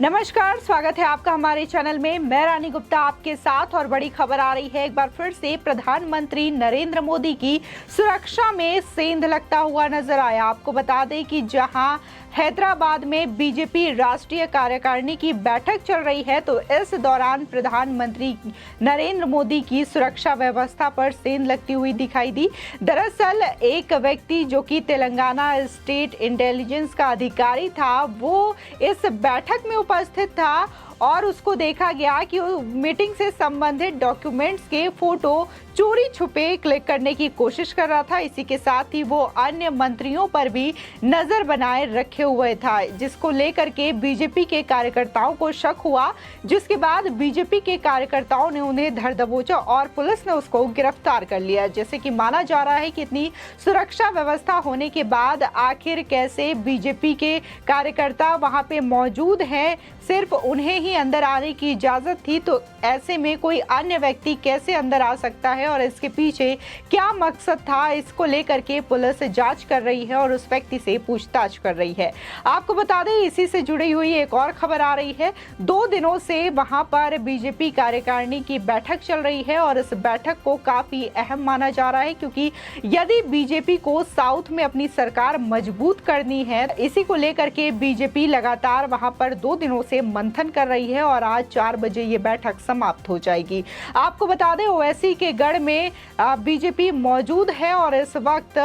नमस्कार, स्वागत है आपका हमारे चैनल में। मैं रानी गुप्ता आपके साथ और बड़ी खबर आ रही है। एक बार फिर से प्रधानमंत्री नरेंद्र मोदी की सुरक्षा में सेंध लगता हुआ नजर आया। आपको बता दें कि जहां हैदराबाद में बीजेपी राष्ट्रीय कार्यकारिणी की बैठक चल रही है, तो इस दौरान प्रधानमंत्री नरेंद्र मोदी की सुरक्षा व्यवस्था पर सेंध लगती हुई दिखाई दी। दरअसल एक व्यक्ति जो कि तेलंगाना स्टेट इंटेलिजेंस का अधिकारी था, वो इस बैठक में उपस्थित था और उसको देखा गया कि वो मीटिंग से संबंधित डॉक्यूमेंट्स के फोटो चोरी छुपे क्लिक करने की कोशिश कर रहा था। इसी के साथ ही वो अन्य मंत्रियों पर भी नजर बनाए रखे हुए था, जिसको लेकर के बीजेपी के कार्यकर्ताओं को शक हुआ, जिसके बाद बीजेपी के कार्यकर्ताओं ने उन्हें धर दबोचा और पुलिस ने उसको गिरफ्तार कर लिया। जैसे कि माना जा रहा है कि इतनी सुरक्षा व्यवस्था होने के बाद आखिर कैसे बीजेपी के कार्यकर्ता वहां पे मौजूद हैं, सिर्फ उन्हें ही अंदर आने की इजाजत थी, तो ऐसे में कोई अन्य व्यक्ति कैसे अंदर आ सकता है और इसके पीछे क्या मकसद था, इसको लेकर के पुलिस जांच कर रही है और उस व्यक्ति से पूछताछ कर रही है। आपको बता दें, इसी से जुड़ी हुई एक और खबर आ रही है। 2 दिनों से वहां पर बीजेपी कार्यकारिणी की बैठक चल रही है और इस बैठक को काफी अहम माना जा रहा है, क्योंकि यदि बीजेपी को साउथ में अपनी सरकार मजबूत करनी है, इसी को लेकर के बीजेपी लगातार वहां पर 2 दिनों से मंथन कर रही है और आज 4 बजे ये बैठक समाप्त हो जाएगी। आपको बता दें, ओवैसी के गढ़ में बीजेपी मौजूद है और इस वक्त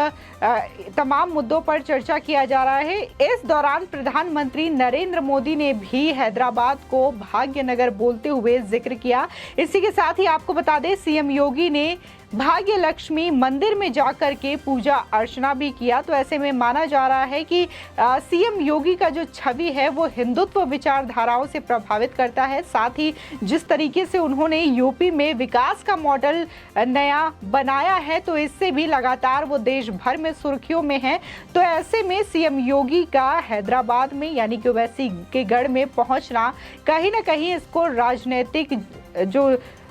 तमाम मुद्दों पर चर्चा किया जा रहा है। इस दौरान प्रधानमंत्री नरेंद्र मोदी ने भी हैदराबाद को भाग्यनगर बोलते हुए जिक्र किया। इसी के साथ ही आपको बता दें, सीएम योगी ने भाग्य लक्ष्मी मंदिर में जाकर के पूजा अर्चना भी किया। तो ऐसे में माना जा रहा है कि सीएम योगी का जो छवि है वो हिंदुत्व विचारधाराओं से प्रभावित करता है। साथ ही जिस तरीके से उन्होंने यूपी में विकास का मॉडल नया बनाया है, तो इससे भी लगातार वो देश भर में सुर्खियों में है। तो ऐसे में सीएम योगी का हैदराबाद में यानी कि ओवैसी के गढ़ में पहुंचना कहीं ना कहीं इसको राजनीतिक जो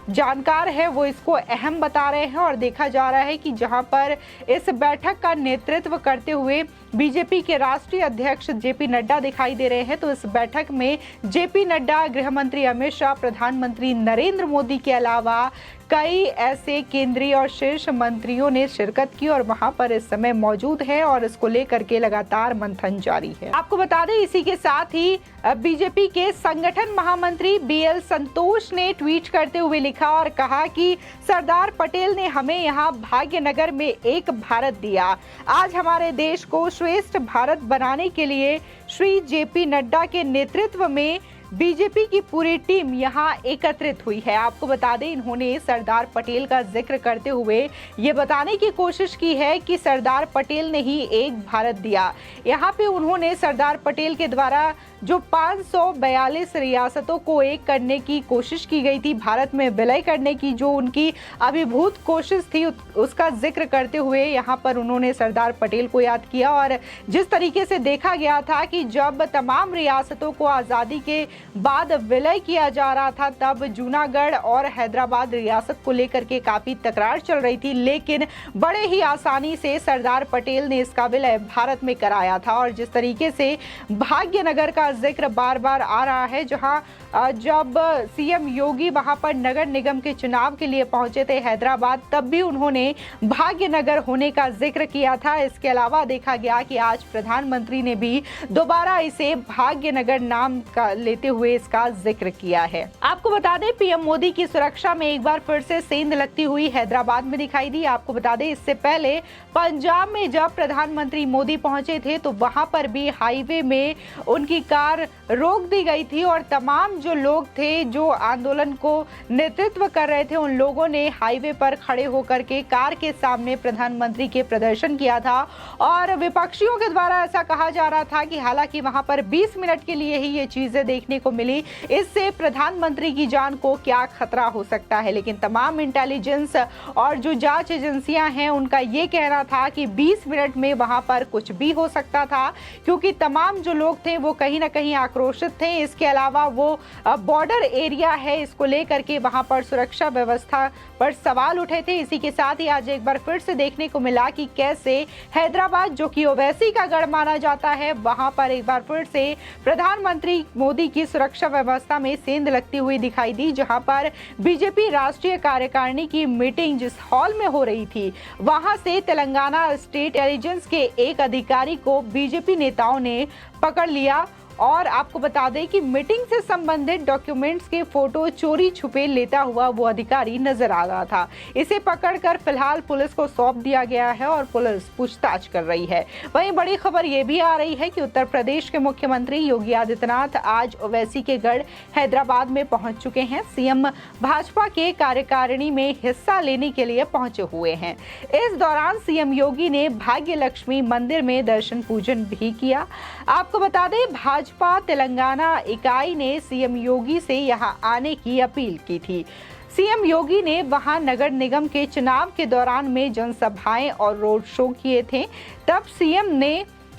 जानकार है वो इसको अहम बता रहे हैं। और देखा जा रहा है कि जहां पर इस बैठक का नेतृत्व करते हुए बीजेपी के राष्ट्रीय अध्यक्ष जेपी नड्डा दिखाई दे रहे हैं, तो इस बैठक में जेपी नड्डा, गृह मंत्री अमित शाह, प्रधानमंत्री नरेंद्र मोदी के अलावा कई ऐसे केंद्रीय और शीर्ष मंत्रियों ने शिरकत की और वहां पर इस समय मौजूद है और इसको लेकर के लगातार मंथन जारी है। आपको बता दें, इसी के साथ ही बीजेपी के संगठन महामंत्री बीएल संतोष ने ट्वीट करते हुए लिखा और कहा कि सरदार पटेल ने हमें यहाँ भाग्यनगर में एक भारत दिया। आज हमारे देश को श्रेष्ठ भारत बनाने के लिए श्री जेपी नड्डा के नेतृत्व में बीजेपी की पूरी टीम यहाँ एकत्रित हुई है। आपको बता दें, इन्होंने सरदार पटेल का जिक्र करते हुए ये बताने की कोशिश की है कि सरदार पटेल ने ही एक भारत दिया। यहाँ पे उन्होंने सरदार पटेल के द्वारा जो 542 रियासतों को एक करने की कोशिश की गई थी, भारत में विलय करने की जो उनकी अभिभूत कोशिश थी, उसका जिक्र करते हुए यहाँ पर उन्होंने सरदार पटेल को याद किया। और जिस तरीके से देखा गया था कि जब तमाम रियासतों को आज़ादी के बाद विलय किया जा रहा था, तब जूनागढ़ और हैदराबाद रियासत को लेकर के काफी तकरार चल रही थी, लेकिन बड़े ही आसानी से सरदार पटेल ने इसका विलय भारत में कराया था। और जिस तरीके से भाग्यनगर का जिक्र बार बार आ रहा है, जहां जब सीएम योगी वहां पर नगर निगम के चुनाव के लिए पहुंचे थे हैदराबाद, तब भी उन्होंने भाग्यनगर होने का जिक्र किया था। इसके अलावा देखा गया कि आज प्रधानमंत्री ने भी दोबारा इसे भाग्यनगर नाम का लेते हुए इसका जिक्र किया है। आपको बता दें, पीएम मोदी की सुरक्षा में एक बार फिर से सेंध लगती हुई हैदराबाद में दिखाई दी। आपको बता दें, इससे पहले पंजाब में जब प्रधानमंत्री मोदी पहुंचे थे, तो वहां पर भी हाईवे में उनकी कार रोक दी गई थी और तमाम जो लोग थे जो आंदोलन को नेतृत्व कर रहे थे, उन लोगों ने हाईवे पर खड़े होकर के कार के सामने प्रधानमंत्री के प्रदर्शन किया था। और विपक्षियों के द्वारा ऐसा कहा जा रहा था कि हालांकि वहां पर 20 मिनट के लिए ही ये चीजें देखने को मिली, इससे प्रधानमंत्री की जान को क्या खतरा हो सकता है। लेकिन तमाम इंटेलिजेंस और जो जांच एजेंसियां हैं, उनका ये कहना था कि 20 मिनट में वहां पर कुछ भी हो सकता था, क्योंकि तमाम जो लोग थे वो कहीं ना कहीं आक्रोशित थे। इसके अलावा वो बॉर्डर एरिया है, इसको लेकर के वहां पर सुरक्षा व्यवस्था पर सवाल उठे थे। इसी के साथ ही आज एक बार फिर से देखने को मिला कि कैसे हैदराबाद, जो कि ओवैसी का गढ़ माना जाता है, वहां पर एक बार फिर से प्रधानमंत्री मोदी की सुरक्षा व्यवस्था में सेंध लगती हुई दिखाई दी। जहां पर बीजेपी राष्ट्रीय कार्यकारिणी की मीटिंग जिस हॉल में हो रही थी, वहां से तेलंगाना स्टेट इंटेलिजेंस के एक अधिकारी को बीजेपी नेताओं ने पकड़ लिया। और आपको बता दें कि मीटिंग से संबंधित डॉक्यूमेंट्स के फोटो चोरी छुपे लेता हुआ वो अधिकारी नजर आ रहा था। इसे पकड़कर फिलहाल पुलिस को सौंप दिया गया है और पुलिस पूछताछ कर रही है। वहीं बड़ी खबर ये भी आ रही है कि उत्तर प्रदेश के मुख्यमंत्री योगी आदित्यनाथ आज ओवैसी के गढ़ हैदराबाद में पहुंच चुके हैं। सीएम भाजपा के कार्यकारिणी में हिस्सा लेने के लिए पहुंचे हुए हैं। इस दौरान सीएम योगी ने भाग्य लक्ष्मी मंदिर में दर्शन पूजन भी किया। आपको बता दें, भाजपा तेलंगाना इकाई ने सीएम योगी से यहां आने की अपील की थी। सीएम योगी ने वहां नगर निगम के चुनाव के दौरान में जनसभाएं और रोड शो किए थे। तब सीएम ने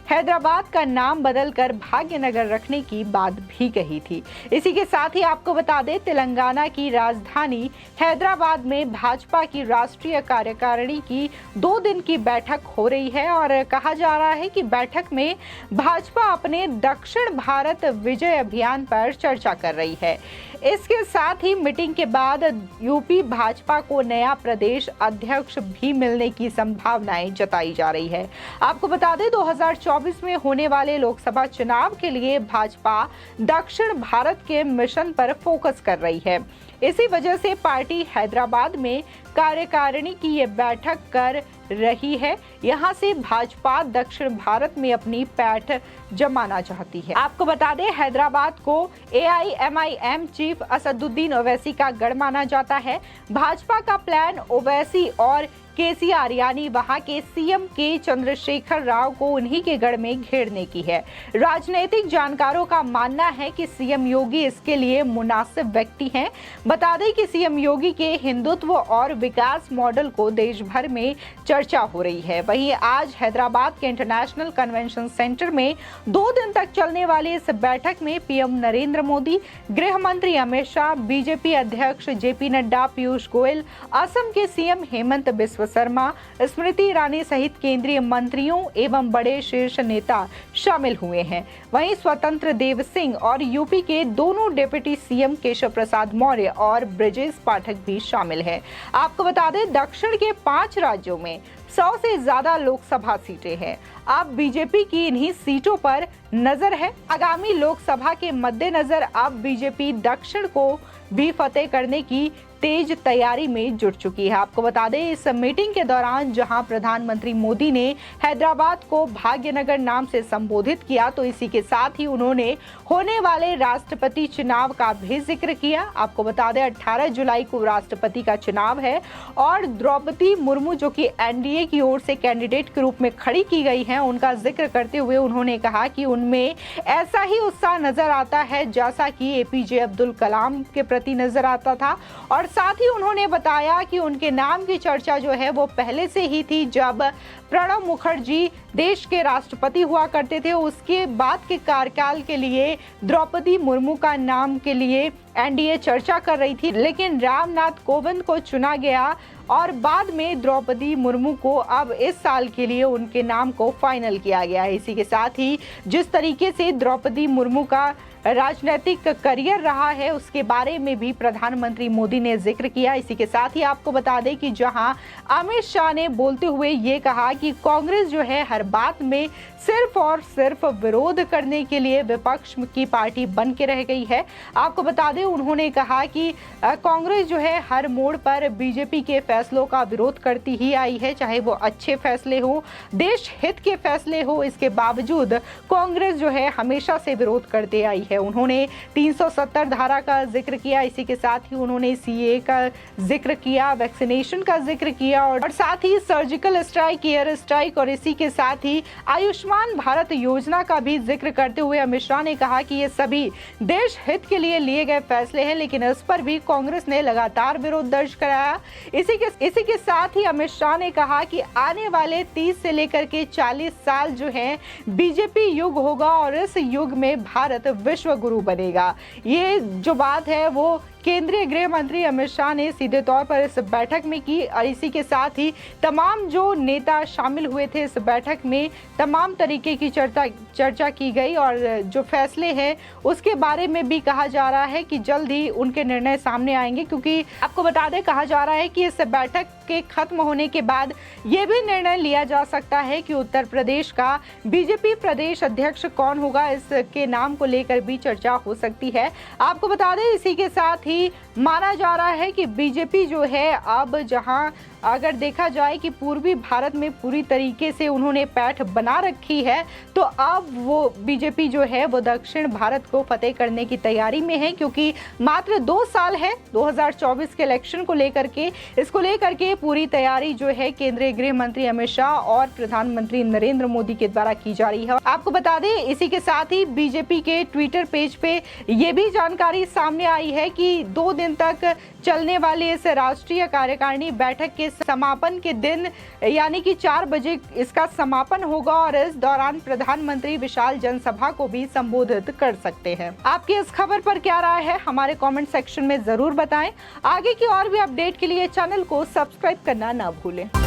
हैदराबाद का नाम बदलकर भाग्यनगर रखने की बात भी कही थी। इसी के साथ ही आपको बता दें, तेलंगाना की राजधानी हैदराबाद में भाजपा की राष्ट्रीय कार्यकारिणी की 2 दिन की बैठक हो रही है और कहा जा रहा है कि बैठक में भाजपा अपने दक्षिण भारत विजय अभियान पर चर्चा कर रही है। इसके साथ ही मीटिंग के बाद यूपी भाजपा को नया प्रदेश अध्यक्ष भी मिलने की संभावनाएं जताई जा रही है। आपको बता दें, 2024 में होने वाले लोकसभा चुनाव के लिए भाजपा दक्षिण भारत के मिशन पर फोकस कर रही है। इसी वजह से पार्टी हैदराबाद में कार्यकारिणी की ये बैठक कर रही है। यहां से भाजपा दक्षिण भारत में अपनी पैठ जमाना चाहती है। आपको बता दें, हैदराबाद को एआईएमआईएम चीफ असदुद्दीन ओवैसी का गढ़ माना जाता है। भाजपा का प्लान ओवैसी और केसीआर यानी वहां के सीएम के चंद्रशेखर राव को उन्हीं के गढ़ में घेरने की है। राजनीतिक जानकारों का मानना है कि सीएम योगी इसके लिए मुनासिब व्यक्ति हैं। बता दें कि सीएम योगी के हिंदुत्व और विकास मॉडल को देश भर में चर्चा हो रही है। वहीं आज हैदराबाद के इंटरनेशनल कन्वेंशन सेंटर में 2 दिन तक चलने वाली इस बैठक में पीएम नरेंद्र मोदी, गृह मंत्री अमित शाह, बीजेपी अध्यक्ष जेपी नड्डा, पीयूष गोयल, असम के सीएम हेमंत बिस्वा शर्मा, स्मृति ईरानी सहित केंद्रीय मंत्रियों एवं बड़े शीर्ष नेता शामिल हुए हैं। वहीं स्वतंत्र देव सिंह और यूपी के दोनों डिप्टी सीएम केशव प्रसाद मौर्य और ब्रजेश पाठक भी शामिल हैं। आपको बता दें, दक्षिण के 5 राज्यों में 100 से ज्यादा लोकसभा सीटें हैं। अब बीजेपी की इन्हीं सीटों पर नजर है। आगामी लोकसभा के मद्देनजर अब बीजेपी दक्षिण को भी फतेह करने की तेज तैयारी में जुट चुकी है। आपको बता दें, इस मीटिंग के दौरान जहां प्रधानमंत्री मोदी ने हैदराबाद को भाग्यनगर नाम से संबोधित किया, तो इसी के साथ ही उन्होंने होने वाले राष्ट्रपति चुनाव का भी जिक्र किया। आपको बता दें, 18 जुलाई को राष्ट्रपति का चुनाव है और द्रौपदी मुर्मू, जो कि एनडीए की ओर से कैंडिडेट के रूप में खड़ी की गई हैं, उनका जिक्र करते हुए उन्होंने कहा कि उनमें ऐसा ही उत्साह नजर आता है जैसा कि एपीजे अब्दुल कलाम के प्रति नजर आता था। और साथ ही उन्होंने बताया कि उनके नाम की चर्चा जो है वो पहले से ही थी। जब प्रणब मुखर्जी देश के राष्ट्रपति हुआ करते थे, उसके बाद के कार्यकाल के लिए द्रौपदी मुर्मू का नाम के लिए एनडीए चर्चा कर रही थी, लेकिन रामनाथ कोविंद को चुना गया और बाद में द्रौपदी मुर्मू को अब इस साल के लिए उनके नाम को फाइनल किया गया है। इसी के साथ ही जिस तरीके से द्रौपदी मुर्मू का राजनीतिक करियर रहा है, उसके बारे में भी प्रधानमंत्री मोदी ने जिक्र किया। इसी के साथ ही आपको बता दें कि जहां अमित शाह ने बोलते हुए ये कहा कि कांग्रेस जो है हर बात में सिर्फ और सिर्फ विरोध करने के लिए विपक्ष की पार्टी बन के रह गई है। आपको बता दें, उन्होंने कहा कि कांग्रेस जो है हर मोड़ पर बीजेपी के फैसलों का विरोध करती ही आई है, चाहे वो अच्छे फैसले हो, देश हित के फैसले हो, इसके बावजूद कांग्रेस जो है हमेशा से विरोध करते आई है। उन्होंने 370 धारा का जिक्र किया। इसी के साथ ही उन्होंने सीए का जिक्र किया, वैक्सीनेशन का जिक्र किया और साथ ही सर्जिकल स्ट्राइक, एयर स्ट्राइक और इसी के साथ ही आयुष्मान भारत योजना का भी जिक्र करते हुए अमित शाह ने कहा कि ये सभी देश हित के लिए लिए गए फैसले हैं, लेकिन इस पर भी कांग्रेस ने लगातार विरोध दर्ज कराया। इसी के साथ ही अमित शाह ने कहा कि आने वाले 30 से लेकर के 40 साल जो हैं बीजेपी युग होगा और इस युग में भारत विश्व विश्व गुरु बनेगा। ये जो बात है वो केंद्रीय गृह मंत्री अमित शाह ने सीधे तौर पर इस बैठक में की और इसी के साथ ही तमाम जो नेता शामिल हुए थे इस बैठक में तमाम तरीके की चर्चा की गई और जो फैसले हैं उसके बारे में भी कहा जा रहा है कि जल्द ही उनके निर्णय सामने आएंगे, क्योंकि आपको बता दें कहा जा रहा है कि इस बैठक के खत्म होने के बाद ये भी निर्णय लिया जा सकता है कि उत्तर प्रदेश का बीजेपी प्रदेश अध्यक्ष कौन होगा, इसके नाम को लेकर भी चर्चा हो सकती है। आपको बता दें इसी के साथ ही माना जा रहा है कि बीजेपी जो है अब जहां अगर देखा जाए कि पूर्वी भारत में पूरी तरीके से उन्होंने पैठ बना रखी है, तो अब वो बीजेपी जो है वो दक्षिण भारत को फतेह करने की तैयारी में है, क्योंकि मात्र 2 साल है 2024 के इलेक्शन को लेकर के। इसको लेकर के पूरी तैयारी जो है केंद्रीय गृह मंत्री अमित शाह और प्रधानमंत्री नरेंद्र मोदी के द्वारा की जा रही है। आपको बता दें इसी के साथ ही बीजेपी के ट्विटर पेज पे ये भी जानकारी सामने आई है कि 2 दिन तक चलने वाली इस राष्ट्रीय कार्यकारिणी बैठक के समापन के दिन यानी कि 4 बजे इसका समापन होगा और इस दौरान प्रधानमंत्री विशाल जनसभा को भी संबोधित कर सकते हैं। आपकी इस खबर पर क्या राय है हमारे कमेंट सेक्शन में जरूर बताएं। आगे की और भी अपडेट के लिए चैनल को सब्सक्राइब करना ना भूलें।